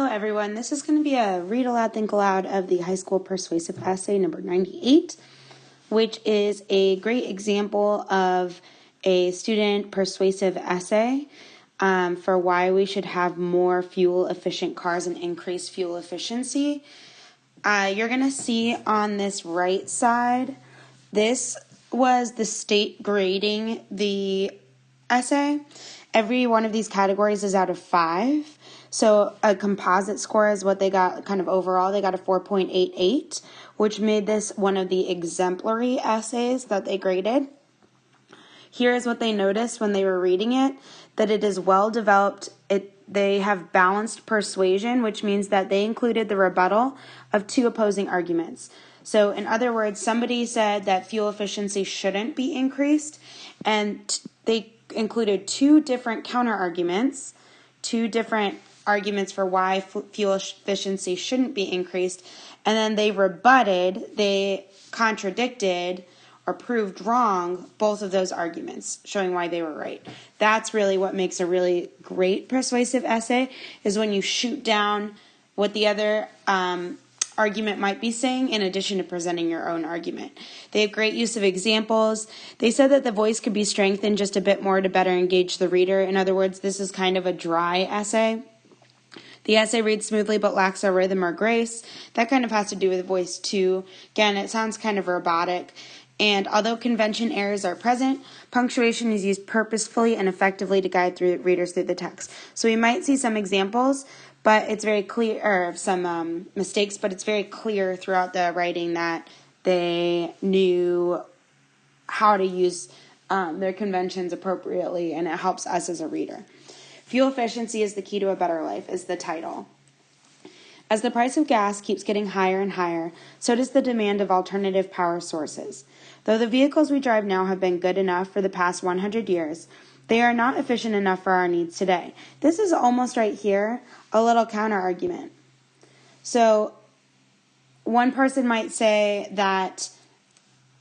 everyone. This is going to be a read aloud, think aloud of the high school persuasive essay number 98, which is a great example of a student persuasive essay for why we should have more fuel efficient cars and increase fuel efficiency. You're going to see on this right side, this was the state grading the essay. Every one of these categories is out of 5. So a composite score is what they got kind of overall. They got a 4.88, which made this one of the exemplary essays that they graded. Here is what they noticed when they were reading it, that it is well developed. They have balanced persuasion, which means that they included the rebuttal of 2 opposing arguments. So in other words, somebody said that fuel efficiency shouldn't be increased, and they included 2 different counter arguments, 2 different arguments for why fuel efficiency shouldn't be increased, and then they contradicted or proved wrong both of those arguments, showing why they were right. That's really what makes a really great persuasive essay, is when you shoot down what the other argument might be saying in addition to presenting your own argument. They have great use of examples. They said that the voice could be strengthened just a bit more to better engage the reader. In other words, this is kind of a dry essay. The essay reads smoothly but lacks a rhythm or grace. That kind of has to do with voice too. Again, it sounds kind of robotic. And although convention errors are present, punctuation is used purposefully and effectively to guide readers through the text. So we might see some examples, but it's very clear, or some mistakes, but it's very clear throughout the writing that they knew how to use their conventions appropriately, and it helps us as a reader. Fuel efficiency is the key to a better life is the title. As the price of gas keeps getting higher and higher, so does the demand of alternative power sources. Though the vehicles we drive now have been good enough for the past 100 years, they are not efficient enough for our needs today. This is almost right here a little counter-argument. So one person might say that,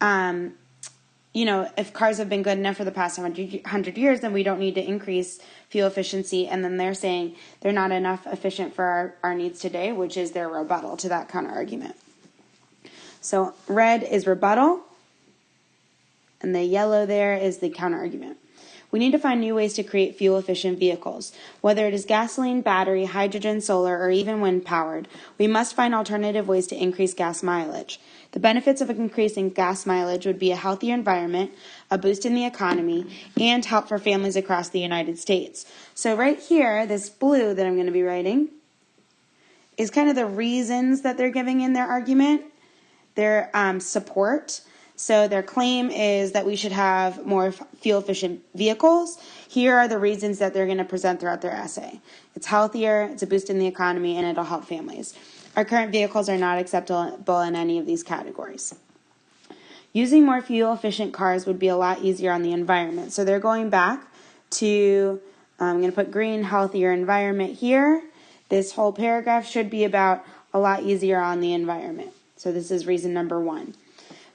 if cars have been good enough for the past 100 years, then we don't need to increase fuel efficiency. And then they're saying they're not enough efficient for our needs today, which is their rebuttal to that counter-argument. So red is rebuttal, and the yellow there is the counter-argument. We need to find new ways to create fuel-efficient vehicles. Whether it is gasoline, battery, hydrogen, solar, or even wind-powered, we must find alternative ways to increase gas mileage. The benefits of increasing gas mileage would be a healthier environment, a boost in the economy, and help for families across the United States. So right here, this blue that I'm going to be writing is kind of the reasons that they're giving in their argument, their support. So their claim is that we should have more fuel-efficient vehicles. Here are the reasons that they're going to present throughout their essay. It's healthier, it's a boost in the economy, and it'll help families. Our current vehicles are not acceptable in any of these categories. Using more fuel-efficient cars would be a lot easier on the environment. So they're going back to, I'm going to put green, healthier environment here. This whole paragraph should be about a lot easier on the environment. So this is reason number 1.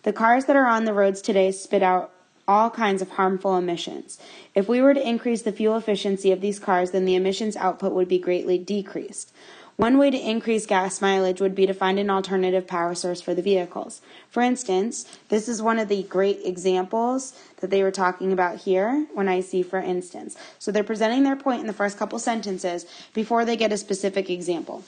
The cars that are on the roads today spit out all kinds of harmful emissions. If we were to increase the fuel efficiency of these cars, then the emissions output would be greatly decreased. One way to increase gas mileage would be to find an alternative power source for the vehicles. For instance, this is one of the great examples that they were talking about here when I see for instance. So they're presenting their point in the first couple sentences before they get a specific example.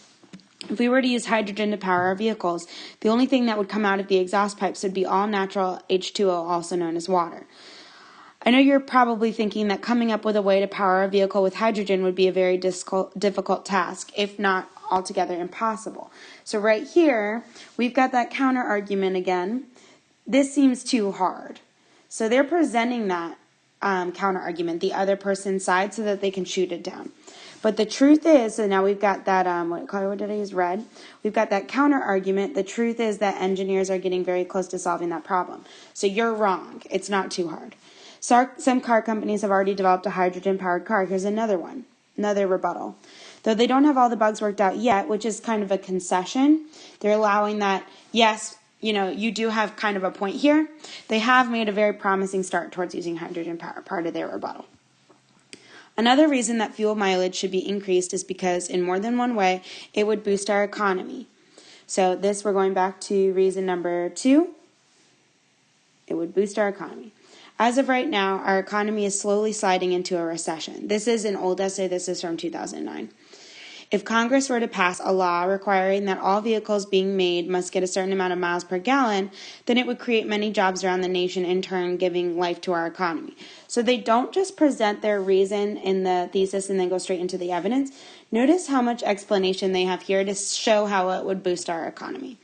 If we were to use hydrogen to power our vehicles, the only thing that would come out of the exhaust pipes would be all natural H2O, also known as water. I know you're probably thinking that coming up with a way to power a vehicle with hydrogen would be a very difficult task, if not altogether impossible. So right here, we've got that counter argument again. This seems too hard. So they're presenting that counter argument, the other person's side, so that they can shoot it down. But the truth is, so now we've got that, what did I use, red? We've got that counter argument. The truth is that engineers are getting very close to solving that problem. So you're wrong. It's not too hard. Some car companies have already developed a hydrogen-powered car. Here's another one, another rebuttal. Though they don't have all the bugs worked out yet, which is kind of a concession, they're allowing that, yes, you do have kind of a point here. They have made a very promising start towards using hydrogen power, part of their rebuttal. Another reason that fuel mileage should be increased is because in more than one way, it would boost our economy. So we're going back to reason number 2. It would boost our economy. As of right now, our economy is slowly sliding into a recession. This is an old essay. This is from 2009. If Congress were to pass a law requiring that all vehicles being made must get a certain amount of miles per gallon, then it would create many jobs around the nation, in turn giving life to our economy. So they don't just present their reason in the thesis and then go straight into the evidence. Notice how much explanation they have here to show how it would boost our economy.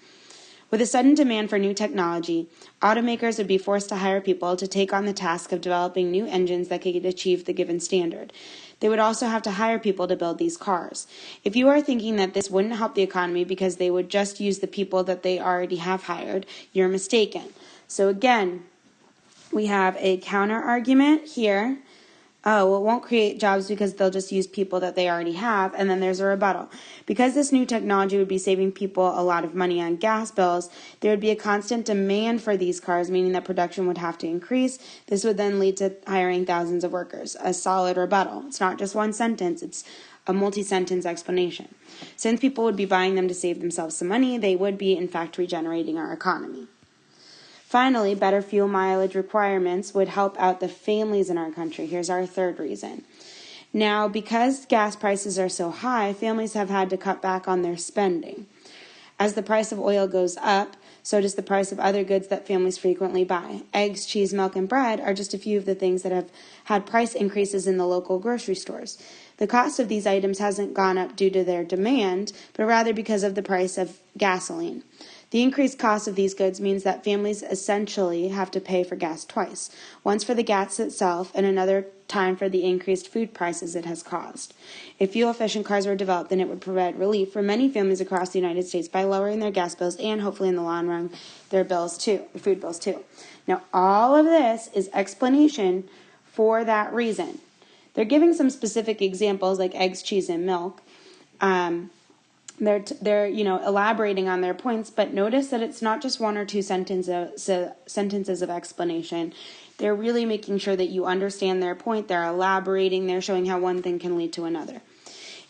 With a sudden demand for new technology, automakers would be forced to hire people to take on the task of developing new engines that could achieve the given standard. They would also have to hire people to build these cars. If you are thinking that this wouldn't help the economy because they would just use the people that they already have hired, you're mistaken. So again, we have a counter argument here. Oh, well, it won't create jobs because they'll just use people that they already have. And then there's a rebuttal. Because this new technology would be saving people a lot of money on gas bills, there would be a constant demand for these cars, meaning that production would have to increase. This would then lead to hiring thousands of workers. A solid rebuttal. It's not just one sentence. It's a multi-sentence explanation. Since people would be buying them to save themselves some money, they would be, in fact, regenerating our economy. Finally, better fuel mileage requirements would help out the families in our country. Here's our third reason. Now, because gas prices are so high, families have had to cut back on their spending. As the price of oil goes up, so does the price of other goods that families frequently buy. Eggs, cheese, milk, and bread are just a few of the things that have had price increases in the local grocery stores. The cost of these items hasn't gone up due to their demand, but rather because of the price of gasoline. The increased cost of these goods means that families essentially have to pay for gas twice, once for the gas itself and another time for the increased food prices it has caused. If fuel-efficient cars were developed, then it would provide relief for many families across the United States by lowering their gas bills and hopefully in the long run their bills too, their food bills too. Now, all of this is explanation for that reason. They're giving some specific examples like eggs, cheese, and milk. They're elaborating on their points, but notice that it's not just one or two sentences of explanation. They're really making sure that you understand their point. They're elaborating. They're showing how one thing can lead to another.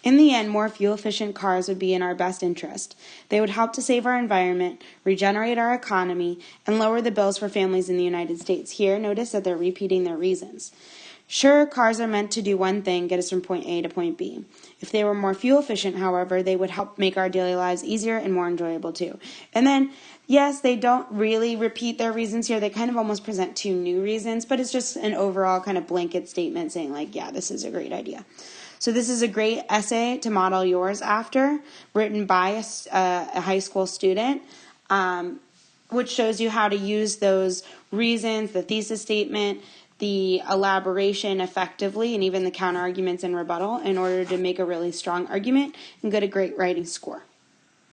In the end, more fuel-efficient cars would be in our best interest. They would help to save our environment, regenerate our economy, and lower the bills for families in the United States. Here, notice that they're repeating their reasons. Sure, cars are meant to do one thing, get us from point A to point B. If they were more fuel efficient, however, they would help make our daily lives easier and more enjoyable too. And then, yes, they don't really repeat their reasons here. They kind of almost present two new reasons, but it's just an overall kind of blanket statement saying like, yeah, this is a great idea. So this is a great essay to model yours after, written by a high school student, which shows you how to use those reasons, the thesis statement, the elaboration effectively, and even the counter arguments and rebuttal in order to make a really strong argument and get a great writing score.